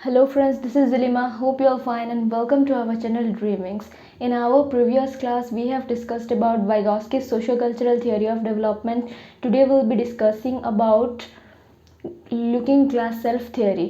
Hello friends, this is Zilima. Hope you are fine and welcome to our channel Dreamings. In our previous class, we have discussed about Vygotsky's socio-cultural theory of development. Today we'll be discussing about looking glass self theory,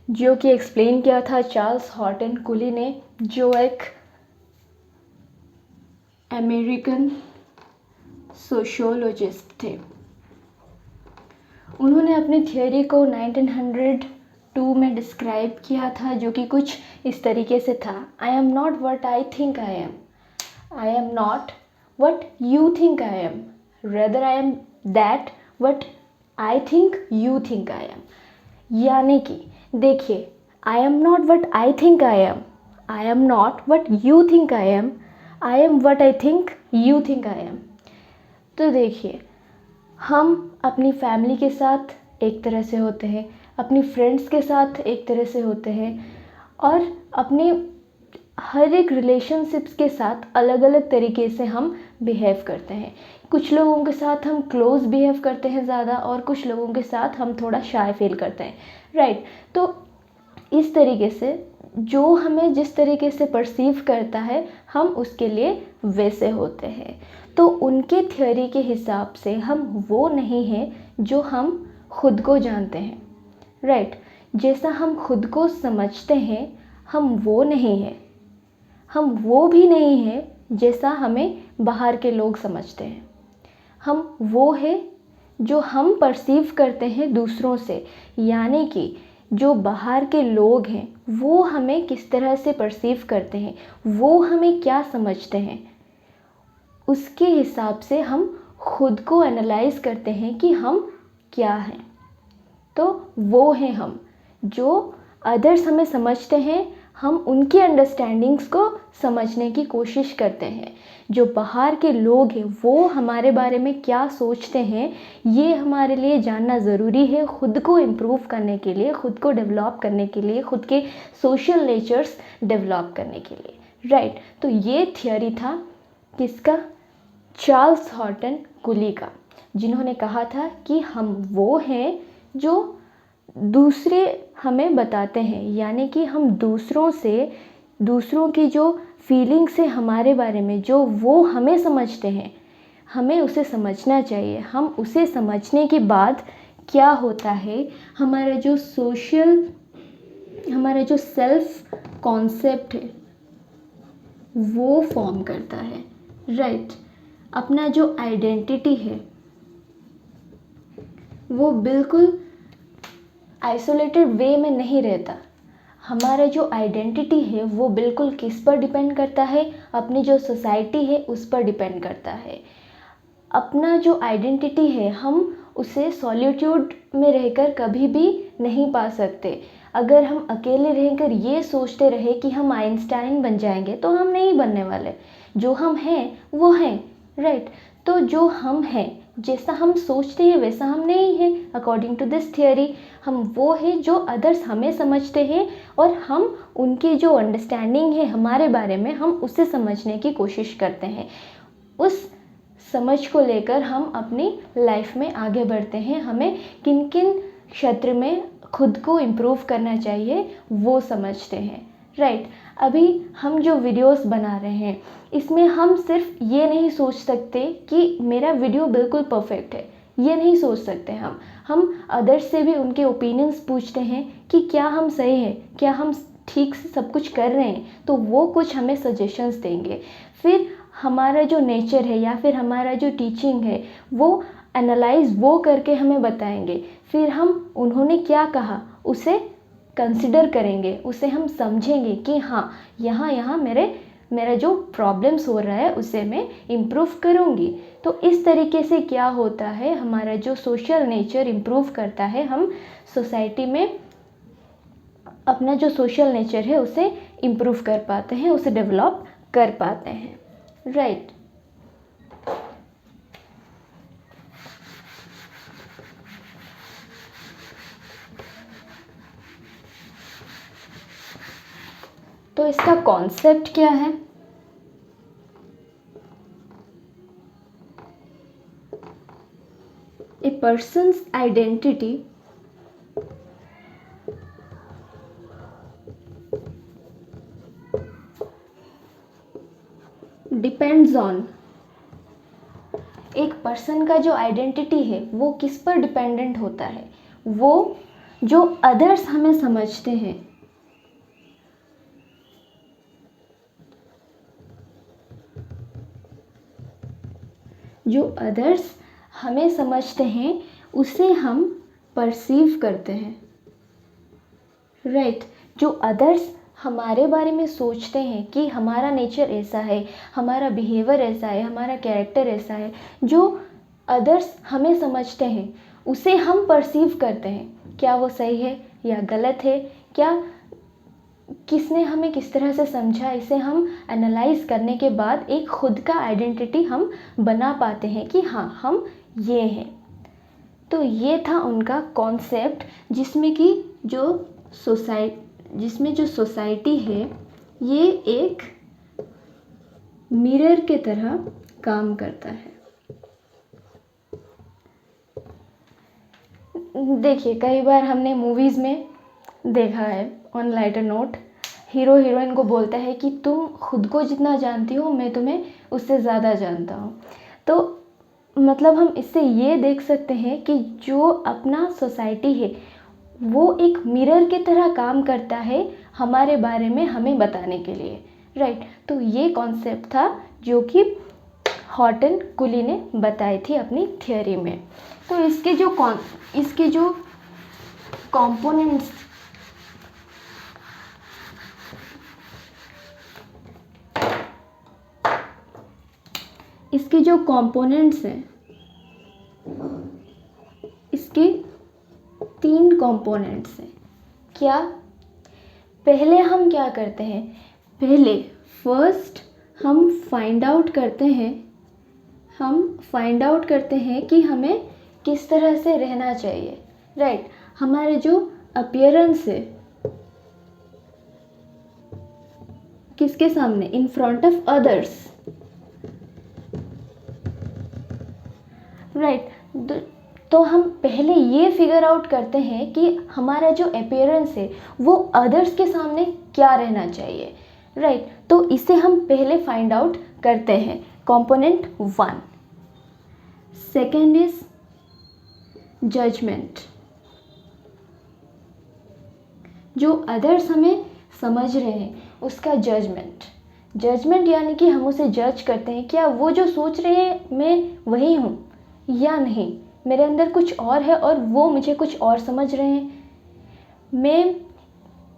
जो कि explain किया था Charles Horton कुली ने, जो एक American sociologist थे। उन्होंने अपनी थियोरी को 1902 में डिस्क्राइब किया था, जो कि कुछ इस तरीके से था। I am not what I think I am, I am not what you think I am, rather I am that what I think you think I am. यानी कि देखिए, I am not what I think I am, I am not what you think I am what I think you think I am. तो देखिए, हम अपनी family के साथ एक तरह से होते हैं, अपनी फ्रेंड्स के साथ एक तरह से होते हैं, और अपने हर एक रिलेशनशिप्स के साथ अलग अलग तरीके से हम बिहेव करते हैं। कुछ लोगों के साथ हम क्लोज बिहेव करते हैं ज़्यादा, और कुछ लोगों के साथ हम थोड़ा शाय फील करते हैं, राइट। तो इस तरीके से जो हमें जिस तरीके से परसीव करता है, हम उसके लिए वैसे होते हैं। तो उनके थ्योरी के हिसाब से हम वो नहीं हैं जो हम खुद को जानते हैं, राइट। जैसा हम खुद को समझते हैं, हम वो नहीं हैं। हम वो भी नहीं हैं जैसा हमें बाहर के लोग समझते हैं। हम वो है जो हम परसीव करते हैं दूसरों से, यानी कि जो बाहर के लोग हैं वो हमें किस तरह से परसीव करते हैं, वो हमें क्या समझते हैं, उसके हिसाब से हम खुद को एनालाइज करते हैं कि हम क्या हैं। तो वो हैं हम जो अदर्स हमें समझते हैं, हम उनकी अंडरस्टैंडिंग्स को समझने की कोशिश करते हैं। जो बाहर के लोग हैं वो हमारे बारे में क्या सोचते हैं, ये हमारे लिए जानना ज़रूरी है, खुद को इम्प्रूव करने के लिए, खुद को डेवलप करने के लिए, खुद के सोशल नेचर्स डेवलप करने के लिए, राइट। तो ये थियोरी था किसका? चार्ल्स हॉर्टन कुली का, जिन्होंने कहा था कि हम वो हैं जो दूसरे हमें बताते हैं, यानी कि हम दूसरों से, दूसरों की जो फीलिंग्स है हमारे बारे में, जो वो हमें समझते हैं, हमें उसे समझना चाहिए। हम उसे समझने के बाद क्या होता है, हमारा जो सोशल, हमारा जो सेल्फ कॉन्सेप्ट है वो फॉर्म करता है, राइट। अपना जो आइडेंटिटी है वो बिल्कुल आइसोलेटेड वे में नहीं रहता। हमारा जो आइडेंटिटी है वो बिल्कुल किस पर डिपेंड करता है? अपनी जो सोसाइटी है उस पर डिपेंड करता है। अपना जो आइडेंटिटी है हम उसे सॉलिट्यूड में रहकर कभी भी नहीं पा सकते। अगर हम अकेले रहकर ये सोचते रहे कि हम आइंस्टाइन बन जाएंगे, तो हम नहीं बनने वाले। जो हम हैं वो हैं, राइट। तो जो हम हैं, जैसा हम सोचते हैं वैसा हम नहीं हैं अकॉर्डिंग टू दिस थियोरी। हम वो हैं जो अदर्स हमें समझते हैं, और हम उनकी जो अंडरस्टैंडिंग है हमारे बारे में, हम उसे समझने की कोशिश करते हैं। उस समझ को लेकर हम अपनी लाइफ में आगे बढ़ते हैं। हमें किन किन क्षेत्र में खुद को इम्प्रूव करना चाहिए वो समझते हैं, राइट। अभी हम जो वीडियोस बना रहे हैं, इसमें हम सिर्फ ये नहीं सोच सकते कि मेरा वीडियो बिल्कुल परफेक्ट है, ये नहीं सोच सकते। हम अदर्स से भी उनके ओपिनियंस पूछते हैं कि क्या हम सही हैं, क्या हम ठीक से सब कुछ कर रहे हैं, तो वो कुछ हमें सजेशंस देंगे। फिर हमारा जो नेचर है या फिर हमारा जो टीचिंग है वो एनालाइज वो करके हमें बताएंगे। फिर हम उन्होंने क्या कहा उसे कंसिडर करेंगे, उसे हम समझेंगे कि हाँ, यहाँ यहाँ मेरा जो प्रॉब्लम्स हो रहा है उसे मैं इम्प्रूव करूँगी। तो इस तरीके से क्या होता है, हमारा जो सोशल नेचर इम्प्रूव करता है। हम सोसाइटी में अपना जो सोशल नेचर है उसे इम्प्रूव कर पाते हैं, उसे डेवलप कर पाते हैं, राइट। तो इसका कॉन्सेप्ट क्या है? ए पर्सन्स आइडेंटिटी डिपेंड्स ऑन, एक पर्सन का जो आइडेंटिटी है वो किस पर डिपेंडेंट होता है, वो जो अदर्स हमें समझते हैं, जो अदर्स हमें समझते हैं उसे हम परसीव करते हैं, राइट। जो अदर्स हमारे बारे में सोचते हैं कि हमारा नेचर ऐसा है, हमारा बिहेवियर ऐसा है, हमारा कैरेक्टर ऐसा है, जो अदर्स हमें समझते हैं उसे हम परसीव करते हैं। क्या वो सही है या गलत है, क्या किसने हमें किस तरह से समझा, इसे हम एनालाइज करने के बाद एक खुद का आइडेंटिटी हम बना पाते हैं कि हाँ हम ये हैं। तो ये था उनका कॉन्सेप्ट जिसमें कि जिसमें जो सोसाइटी है ये एक मिरर के तरह काम करता है। देखिए कई बार हमने मूवीज़ में देखा है, on lighter note, hero heroine को बोलता है कि तुम खुद को जितना जानती हो मैं तुम्हें उससे ज़्यादा जानता हूँ। तो मतलब हम इससे ये देख सकते हैं कि जो अपना सोसाइटी है वो एक मिरर की तरह काम करता है हमारे बारे में हमें बताने के लिए, राइट। तो ये कॉन्सेप्ट था जो कि हॉटन कुली ने बताई थी अपनी थियोरी में। तो इसके जो कंपोनेंट्स, इसके जो कंपोनेंट्स हैं, इसके 3 कंपोनेंट्स हैं। क्या, पहले हम क्या करते हैं, पहले फर्स्ट हम फाइंड आउट करते हैं कि हमें किस तरह से रहना चाहिए, राइट। हमारे जो अपीयरेंस है किसके सामने, in front of others, right. तो हम पहले ये फिगर आउट करते हैं कि हमारा जो अपीयरेंस है वो अदर्स के सामने क्या रहना चाहिए, राइट। तो इसे हम पहले फाइंड आउट करते हैं, कंपोनेंट 1। सेकेंड इज जजमेंट, जो अदर्स हमें समझ रहे हैं उसका जजमेंट यानी कि हम उसे जज करते हैं, क्या वो जो सोच रहे हैं मैं वही हूँ या नहीं, मेरे अंदर कुछ और है और वो मुझे कुछ और समझ रहे हैं। मैं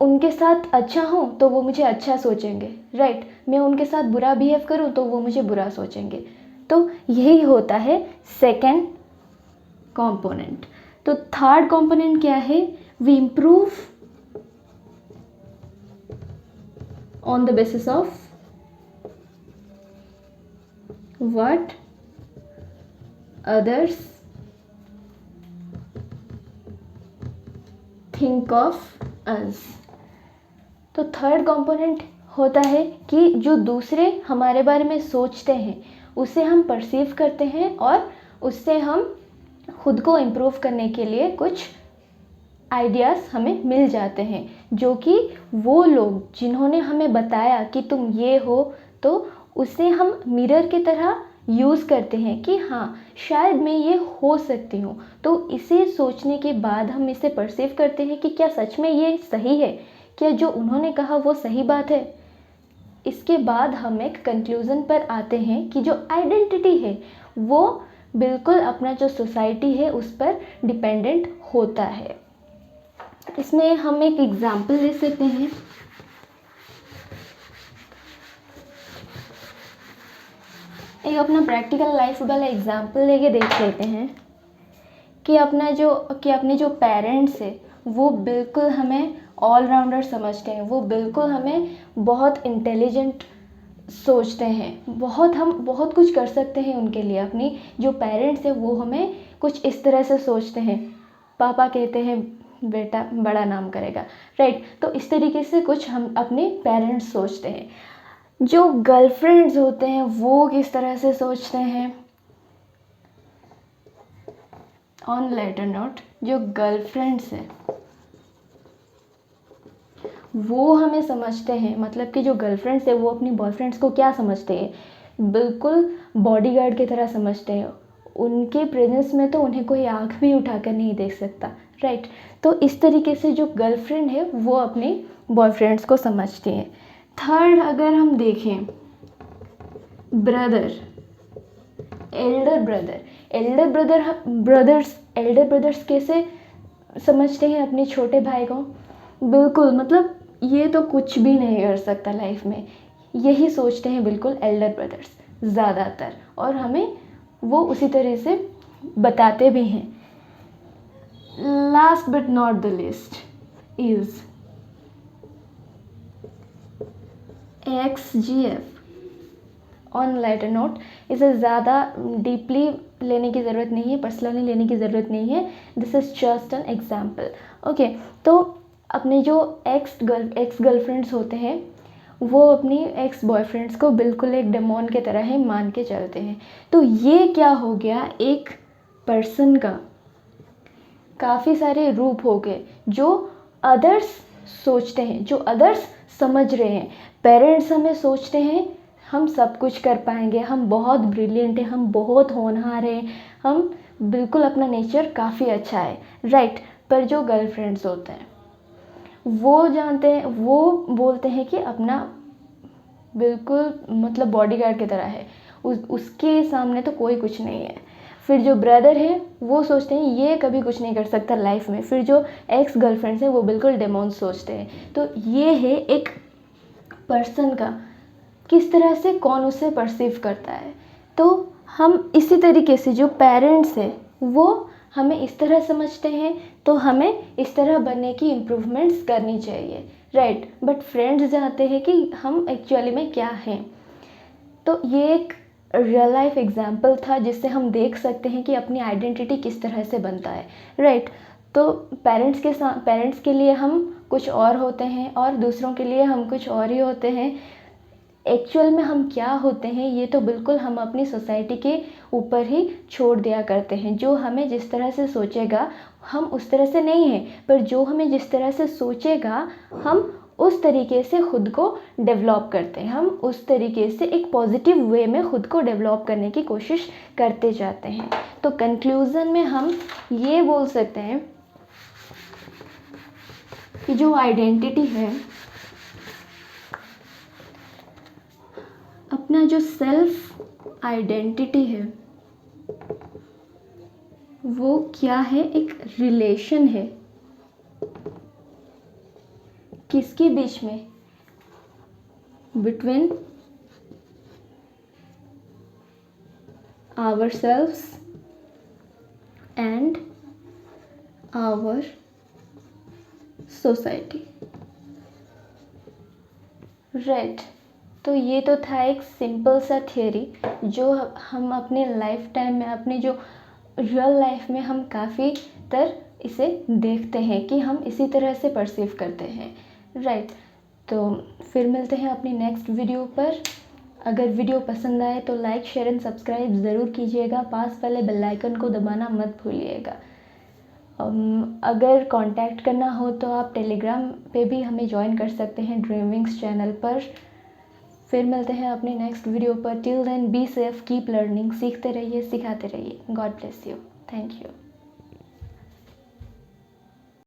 उनके साथ अच्छा हूँ तो वो मुझे अच्छा सोचेंगे, राइट। मैं उनके साथ बुरा बिहेव करूँ तो वो मुझे बुरा सोचेंगे। तो यही होता है सेकेंड कंपोनेंट। तो थर्ड कंपोनेंट क्या है, we improve on the basis of what others think of us। तो थर्ड कंपोनेंट होता है कि जो दूसरे हमारे बारे में सोचते हैं उसे हम परसीव करते हैं और उससे हम खुद को इम्प्रूव करने के लिए कुछ आइडियाज़ हमें मिल जाते हैं, जो कि वो लोग जिन्होंने हमें बताया कि तुम ये हो, तो उसे हम मिरर की तरह यूज़ करते हैं कि हाँ शायद मैं ये हो सकती हूँ। तो इसे सोचने के बाद हम इसे परसीव करते हैं कि क्या सच में ये सही है, क्या जो उन्होंने कहा वो सही बात है। इसके बाद हम एक कंक्लूज़न पर आते हैं कि जो आइडेंटिटी है वो बिल्कुल अपना जो सोसाइटी है उस पर डिपेंडेंट होता है। इसमें हम एक एग्जाम्पल ले सकते हैं। एक अपना प्रैक्टिकल लाइफ वाला एग्जाम्पल लेके देख लेते हैं कि अपने जो पेरेंट्स है वो बिल्कुल हमें ऑलराउंडर समझते हैं, वो बिल्कुल हमें बहुत इंटेलिजेंट सोचते हैं, हम बहुत कुछ कर सकते हैं उनके लिए। अपनी जो पेरेंट्स है वो हमें कुछ इस तरह से सोचते हैं, पापा कहते हैं बेटा बड़ा नाम करेगा, राइट। तो इस तरीके से कुछ हम अपने पेरेंट्स सोचते हैं। जो गर्लफ्रेंड्स होते हैं वो किस तरह से सोचते हैं, ऑन लेटर नोट, जो गर्लफ्रेंड्स हैं वो हमें समझते हैं, मतलब कि जो गर्लफ्रेंड्स है वो अपनी बॉयफ्रेंड्स को क्या समझते हैं, बिल्कुल बॉडीगार्ड की तरह समझते हैं। उनके प्रेजेंस में तो उन्हें कोई आँख भी उठाकर नहीं देख सकता, राइट। तो इस तरीके से जो गर्लफ्रेंड है वो अपने बॉयफ्रेंड्स को समझती हैं। थर्ड अगर हम देखें, brother, Elder brother. Elder brothers कैसे समझते हैं अपने छोटे भाई को? बिल्कुल, मतलब ये तो कुछ भी नहीं कर सकता लाइफ में, यही सोचते हैं बिल्कुल एल्डर ब्रदर्स ज़्यादातर, और हमें वो उसी तरह से बताते भी हैं। Last but not the list is XGF। On lighter note, इसे ज़्यादा डीपली लेने की ज़रूरत नहीं है, पर्सनली लेने की ज़रूरत नहीं है, this is just an example, okay. तो अपने जो एक्स गर्लफ्रेंड्स होते हैं वो अपनी एक्स बॉयफ्रेंड्स को बिल्कुल एक डेमोन के तरह ही मान के चलते हैं। तो ये क्या हो गया, एक पर्सन का काफ़ी सारे रूप हो गए जो अदर्स सोचते हैं, जो अदर्स समझ रहे हैं। पेरेंट्स हमें सोचते हैं हम सब कुछ कर पाएंगे, हम बहुत ब्रिलियंट हैं, हम बहुत होनहार हैं, हम बिल्कुल अपना नेचर काफ़ी अच्छा है, राइट। पर जो गर्लफ्रेंड्स होते हैं वो जानते हैं, वो बोलते हैं कि अपना बिल्कुल मतलब बॉडीगार्ड की तरह है, उसके सामने तो कोई कुछ नहीं है। फिर जो ब्रदर है वो सोचते हैं ये कभी कुछ नहीं कर सकता लाइफ में। फिर जो एक्स गर्लफ्रेंड्स हैं वो बिल्कुल डेमोन सोचते हैं। तो ये है एक पर्सन का किस तरह से कौन उसे परसीव करता है। तो हम इसी तरीके से जो पेरेंट्स हैं वो हमें इस तरह समझते हैं, तो हमें इस तरह बनने की इम्प्रूवमेंट्स करनी चाहिए, राइट। बट फ्रेंड्स जानते हैं कि हम एक्चुअली में क्या हैं। तो ये एक रियल लाइफ एग्जाम्पल था जिससे हम देख सकते हैं कि अपनी आइडेंटिटी किस तरह से बनता है, राइट। तो पेरेंट्स के लिए हम कुछ और होते हैं और दूसरों के लिए हम कुछ और ही होते हैं। एक्चुअल में हम क्या होते हैं ये तो बिल्कुल हम अपनी सोसाइटी के ऊपर ही छोड़ दिया करते हैं। जो हमें जिस तरह से सोचेगा हम उस तरह से नहीं हैं, पर जो हमें जिस तरह से सोचेगा हम उस तरीके से खुद को डेवलप करते हैं, हम उस तरीके से एक पॉजिटिव वे में खुद को डेवलप करने की कोशिश करते जाते हैं। तो कंक्लूज़न में हम ये बोल सकते हैं कि जो आइडेंटिटी है, अपना जो सेल्फ आइडेंटिटी है वो क्या है, एक रिलेशन है किसके बीच में, between ourselves and our society, right. तो ये तो था एक सिंपल सा थियोरी जो हम अपने लाइफ टाइम में, अपने जो रियल लाइफ में हम काफ़ी इसे देखते हैं कि हम इसी तरह से परसीव करते हैं, राइट। तो फिर मिलते हैं अपनी नेक्स्ट वीडियो पर। अगर वीडियो पसंद आए तो लाइक शेयर एंड सब्सक्राइब ज़रूर कीजिएगा, पास वाले बेल आइकन को दबाना मत भूलिएगा। अगर कांटेक्ट करना हो तो आप टेलीग्राम पे भी हमें ज्वाइन कर सकते हैं, ड्रीमविंग्स चैनल पर। फिर मिलते हैं अपने नेक्स्ट वीडियो पर। Till then be safe, keep learning, सीखते रहिए, सिखाते रहिए। God bless you, thank you.